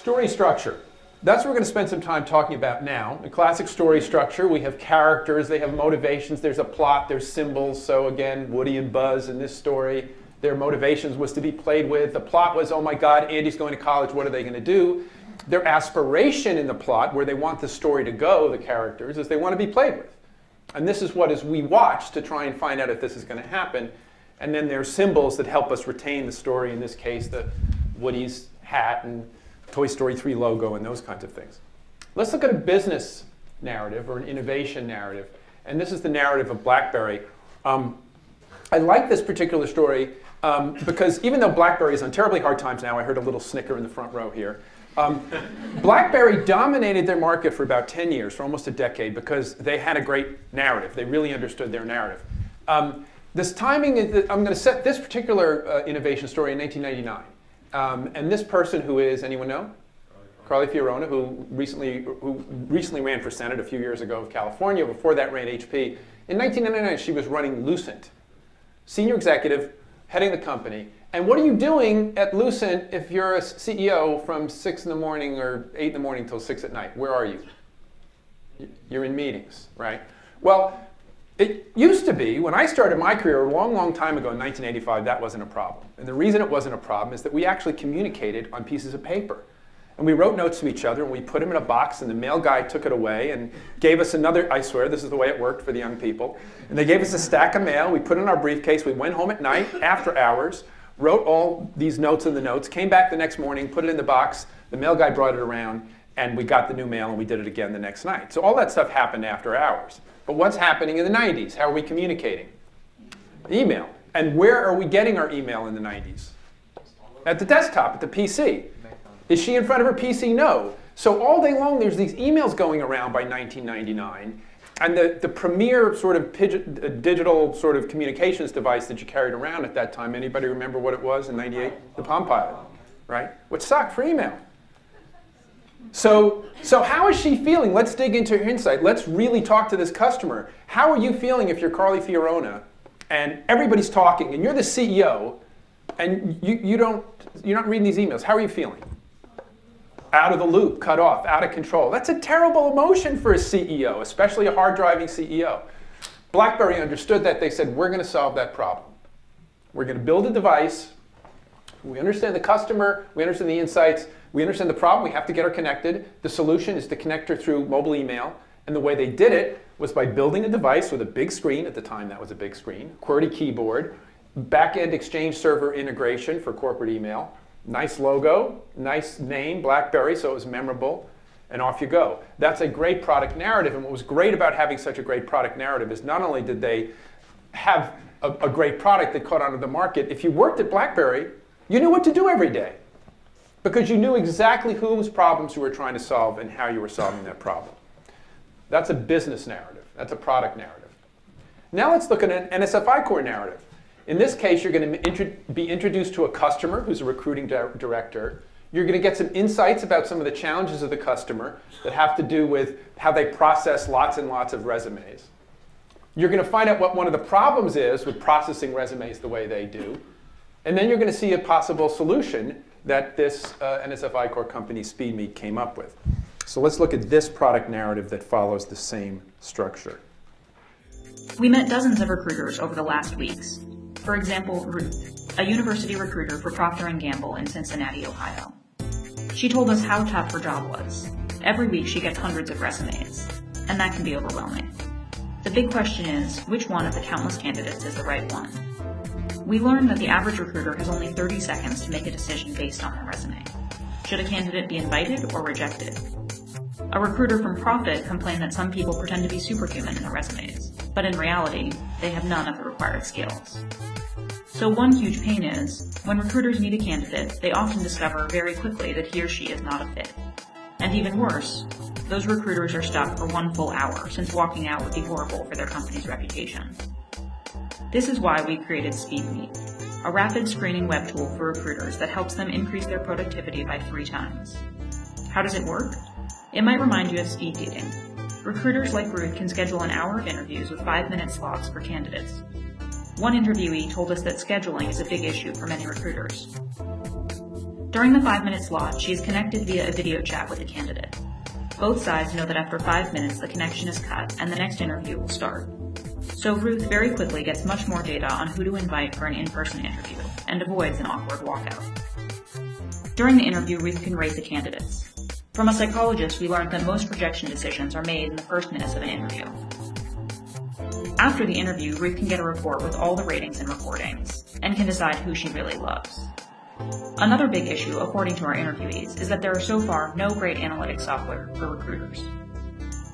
Story structure. That's what we're going to spend some time talking about now. The classic story structure, we have characters, they have motivations, there's a plot, there's symbols. So again, Woody and Buzz in this story, their motivations was to be played with. The plot was, oh my God, Andy's going to college, what are they going to do? Their aspiration in the plot, where they want the story to go, the characters, is they want to be played with. And this is what we watch to try and find out if this is going to happen. And then there's symbols that help us retain the story, in this case, the Woody's hat and Toy Story 3 logo and those kinds of things. Let's look at a business narrative or an innovation narrative. And this is the narrative of BlackBerry. I like this particular story because even though BlackBerry is on terribly hard times now, I heard a little snicker in the front row here. BlackBerry dominated their market for about 10 years, for almost a decade, because they had a great narrative. They really understood their narrative. This timing, I'm going to set this particular innovation story in 1999. And this person who is, anyone know? Carly Fiorina, who recently ran for Senate a few years ago of California. Before that ran HP. In 1999, she was running Lucent, senior executive, heading the company. And what are you doing at Lucent if you're a CEO from 6 in the morning or 8 in the morning till 6 at night? Where are you? You're in meetings, right? Well, it used to be, when I started my career a long, long time ago in 1985, that wasn't a problem. And the reason it wasn't a problem is that we actually communicated on pieces of paper. And we wrote notes to each other, and we put them in a box, and the mail guy took it away and gave us another, I swear, this is the way it worked for the young people. And they gave us a stack of mail. We put it in our briefcase. We went home at night, after hours, wrote all these notes in the notes, came back the next morning, put it in the box. The mail guy brought it around, and we got the new mail, and we did it again the next night. So all that stuff happened after hours. But what's happening in the 90s? How are we communicating? Email. And where are we getting our email in the 90s? At the desktop, at the PC. Is she in front of her PC? No. So all day long, there's these emails going around by 1999. And the premier sort of digital sort of communications device that you carried around at that time, anybody remember what it was in 98? The Palm Pilot, right? Which sucked for email. So how is she feeling? Let's dig into her insight. Let's really talk to this customer. How are you feeling if you're Carly Fiorina and everybody's talking and you're the CEO and you're not reading these emails? How are you feeling? Out of the loop, cut off, out of control. That's a terrible emotion for a CEO, especially a hard-driving CEO. BlackBerry understood that. They said, we're going to solve that problem. We're going to build a device. We understand the customer. We understand the insights. We understand the problem. We have to get her connected. The solution is to connect her through mobile email. And the way they did it was by building a device with a big screen. At the time, that was a big screen. QWERTY keyboard. Back-end Exchange server integration for corporate email. Nice logo, nice name, BlackBerry, so it was memorable, and off you go. That's a great product narrative, and what was great about having such a great product narrative is not only did they have a great product that caught onto the market, if you worked at BlackBerry, you knew what to do every day because you knew exactly whose problems you were trying to solve and how you were solving that problem. That's a business narrative. That's a product narrative. Now let's look at an NSF icorp narrative. In this case, you're going to be introduced to a customer who's a recruiting director. You're going to get some insights about some of the challenges of the customer that have to do with how they process lots and lots of resumes. You're going to find out what one of the problems is with processing resumes the way they do. And then you're going to see a possible solution that this NSF icorp company, SpeedMeet, came up with. So let's look at this product narrative that follows the same structure. We met dozens of recruiters over the last weeks. For example, Ruth, a university recruiter for Procter & Gamble in Cincinnati, Ohio. She told us how tough her job was. Every week she gets hundreds of resumes, and that can be overwhelming. The big question is, which one of the countless candidates is the right one? We learned that the average recruiter has only 30 seconds to make a decision based on their resume. Should a candidate be invited or rejected? A recruiter from Profit complained that some people pretend to be superhuman in their resumes, but in reality, they have none of the required skills. So one huge pain is, when recruiters meet a candidate, they often discover very quickly that he or she is not a fit. And even worse, those recruiters are stuck for 1 full hour, since walking out would be horrible for their company's reputation. This is why we created SpeedMeet, a rapid screening web tool for recruiters that helps them increase their productivity by 3 times. How does it work? It might remind you of speed dating. Recruiters like Ruth can schedule an hour of interviews with 5-minute slots for candidates. One interviewee told us that scheduling is a big issue for many recruiters. During the 5-minute slot, she is connected via a video chat with the candidate. Both sides know that after 5 minutes the connection is cut and the next interview will start. So Ruth very quickly gets much more data on who to invite for an in-person interview and avoids an awkward walkout. During the interview, Ruth can rate the candidates. From a psychologist, we learned that most rejection decisions are made in the first minutes of an interview. After the interview, Ruth can get a report with all the ratings and recordings, and can decide who she really loves. Another big issue, according to our interviewees, is that there are so far no great analytics software for recruiters.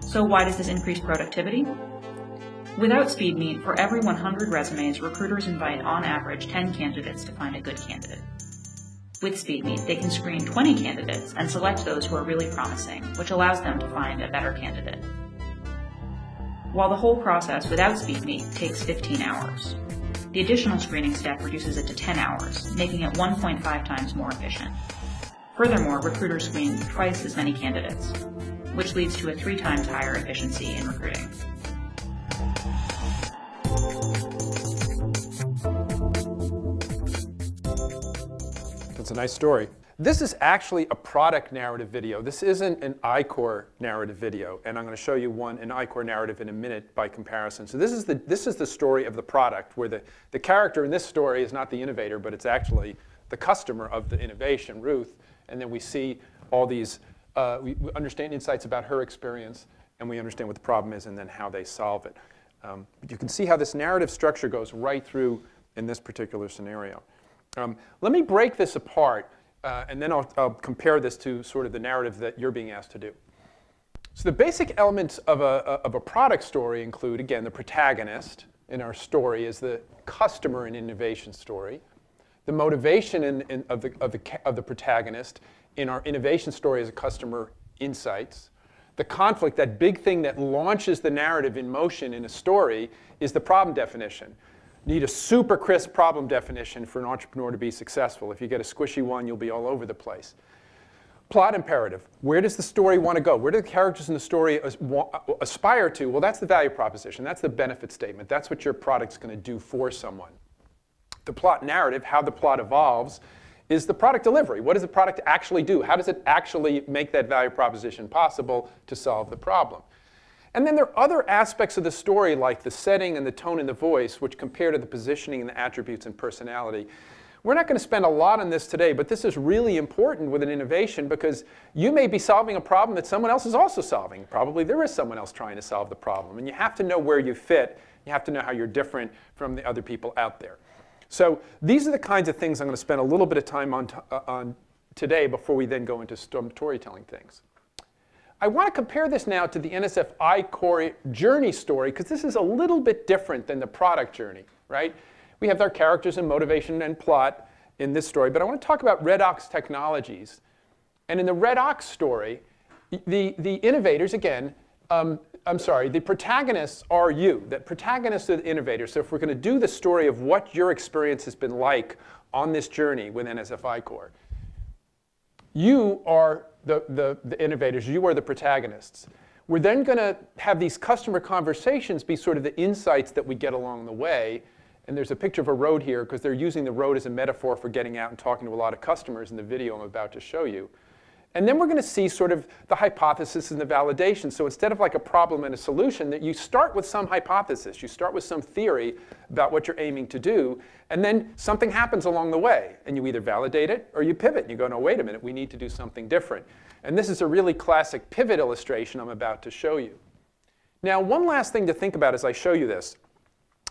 So why does this increase productivity? Without SpeedMeet, for every 100 resumes, recruiters invite on average 10 candidates to find a good candidate. With SpeedMeet, they can screen 20 candidates and select those who are really promising, which allows them to find a better candidate. While the whole process without SpeedMeet takes 15 hours. The additional screening step reduces it to 10 hours, making it 1.5 times more efficient. Furthermore, recruiters screen twice as many candidates, which leads to a 3 times higher efficiency in recruiting. That's a nice story. This is actually a product narrative video. This isn't an icorp narrative video, and I'm going to show you an icorp narrative in a minute by comparison. So this is the story of the product, where the character in this story is not the innovator, but it's actually the customer of the innovation, Ruth. And then we see all these, we understand insights about her experience, and we understand what the problem is, and then how they solve it. You can see how this narrative structure goes right through in this particular scenario. Let me break this apart. And then I'll compare this to sort of the narrative that you're being asked to do. So the basic elements of a product story include, again, the protagonist in our story is the customer in innovation story. The motivation of the protagonist in our innovation story is a customer insights. The conflict, that big thing that launches the narrative in motion in a story, is the problem definition. Need a super crisp problem definition for an entrepreneur to be successful. If you get a squishy one, you'll be all over the place. Plot imperative. Where does the story want to go? Where do the characters in the story aspire to? Well, that's the value proposition. That's the benefit statement. That's what your product's going to do for someone. The plot narrative, how the plot evolves, is the product delivery. What does the product actually do? How does it actually make that value proposition possible to solve the problem? And then there are other aspects of the story, like the setting and the tone and the voice, which compare to the positioning and the attributes and personality. We're not going to spend a lot on this today, but this is really important with an innovation, because you may be solving a problem that someone else is also solving. Probably there is someone else trying to solve the problem. And you have to know where you fit. You have to know how you're different from the other people out there. So these are the kinds of things I'm going to spend a little bit of time on today before we then go into storytelling things. I want to compare this now to the NSF icorp journey story, because this is a little bit different than the product journey, right? We have our characters and motivation and plot in this story, but I want to talk about Red Ox Technologies. And in the Red Ox story, the innovators, again, the protagonists are you. The protagonists are the innovators. So if we're going to do the story of what your experience has been like on this journey with NSF icorp, you are the innovators, you are the protagonists. We're then going to have these customer conversations be sort of the insights that we get along the way. And there's a picture of a road here, because they're using the road as a metaphor for getting out and talking to a lot of customers in the video I'm about to show you. And then we're going to see sort of the hypothesis and the validation. So instead of like a problem and a solution, that you start with some hypothesis. You start with some theory about what you're aiming to do. And then something happens along the way. And you either validate it or you pivot. And you go, no, wait a minute, we need to do something different. And this is a really classic pivot illustration I'm about to show you. Now, one last thing to think about as I show you this.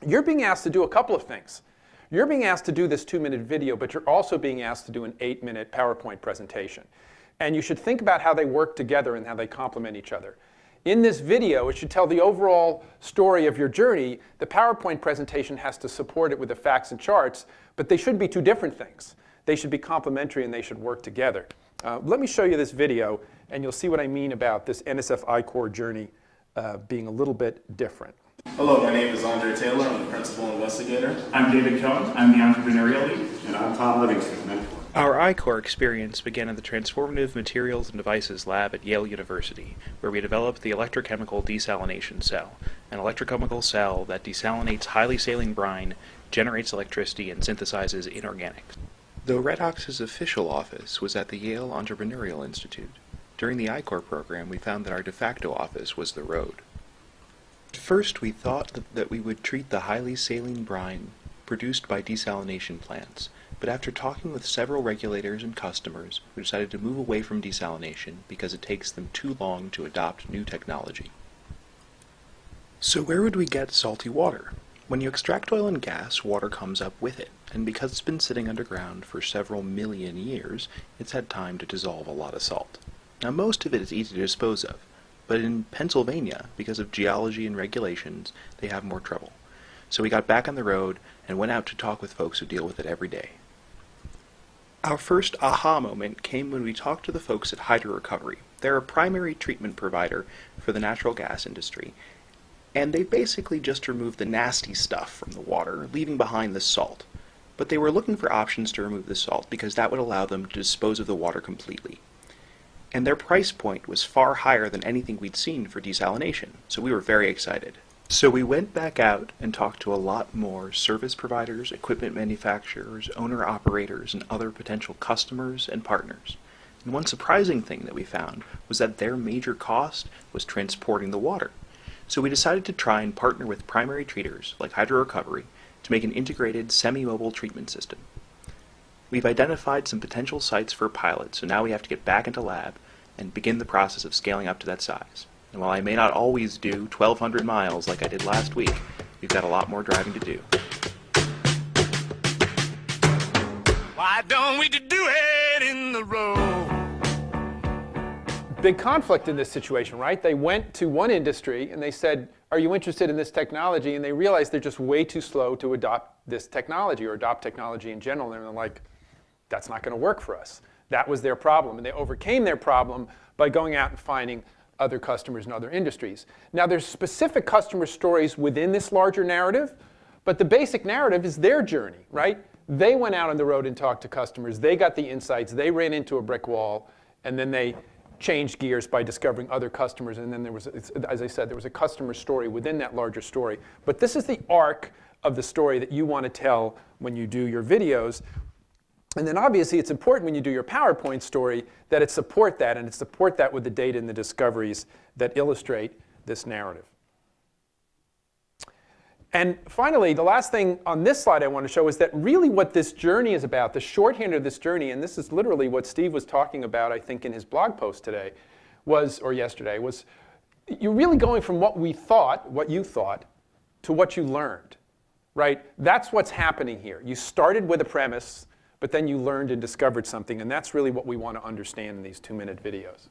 You're being asked to do a couple of things. You're being asked to do this 2-minute video, but you're also being asked to do an 8-minute PowerPoint presentation. And you should think about how they work together and how they complement each other. In this video, it should tell the overall story of your journey. The PowerPoint presentation has to support it with the facts and charts, but they should be two different things. They should be complementary and they should work together. Let me show you this video, and you'll see what I mean about this NSF icorp journey being a little bit different. Hello, my name is Andre Taylor. I'm the principal investigator. I'm David Cohen. I'm the entrepreneurial lead. And I'm Tom Livingston, mentor. Our icorp experience began at the Transformative Materials and Devices Lab at Yale University, where we developed the electrochemical desalination cell, an electrochemical cell that desalinates highly saline brine, generates electricity, and synthesizes inorganics. Though Redox's official office was at the Yale Entrepreneurial Institute, during the icorp program we found that our de facto office was the road. At first we thought that we would treat the highly saline brine produced by desalination plants, but after talking with several regulators and customers, we decided to move away from desalination because it takes them too long to adopt new technology. So where would we get salty water? When you extract oil and gas, water comes up with it, and because it's been sitting underground for several million years, it's had time to dissolve a lot of salt. Now most of it is easy to dispose of, but in Pennsylvania, because of geology and regulations, they have more trouble. So we got back on the road and went out to talk with folks who deal with it every day. Our first aha moment came when we talked to the folks at Hydro Recovery. They're a primary treatment provider for the natural gas industry, and they basically just removed the nasty stuff from the water, leaving behind the salt. But they were looking for options to remove the salt because that would allow them to dispose of the water completely. And their price point was far higher than anything we'd seen for desalination, so we were very excited. So we went back out and talked to a lot more service providers, equipment manufacturers, owner-operators, and other potential customers and partners. And one surprising thing that we found was that their major cost was transporting the water. So we decided to try and partner with primary treaters, like Hydro Recovery, to make an integrated semi-mobile treatment system. We've identified some potential sites for a pilot, so now we have to get back into lab and begin the process of scaling up to that size. And while I may not always do 1,200 miles like I did last week, we've got a lot more driving to do. Why don't we do it in the road? Big conflict in this situation, right? They went to one industry and they said, are you interested in this technology? And they realized they're just way too slow to adopt this technology or adopt technology in general. And they're like, that's not going to work for us. That was their problem. And they overcame their problem by going out and finding other customers in other industries. Now there's specific customer stories within this larger narrative, but the basic narrative is their journey, right? They went out on the road and talked to customers. They got the insights. They ran into a brick wall, and then they changed gears by discovering other customers. And then there was, as I said, there was a customer story within that larger story. But this is the arc of the story that you want to tell when you do your videos. And then obviously it's important when you do your PowerPoint story that it support that, and it support that with the data and the discoveries that illustrate this narrative. And finally, the last thing on this slide I want to show is that really what this journey is about, the shorthand of this journey, and this is literally what Steve was talking about, I think, in his blog post today, or yesterday, was you're really going from what we thought, what you thought, to what you learned, right? That's what's happening here. You started with a premise, but then you learned and discovered something, and that's really what we want to understand in these 2-minute videos.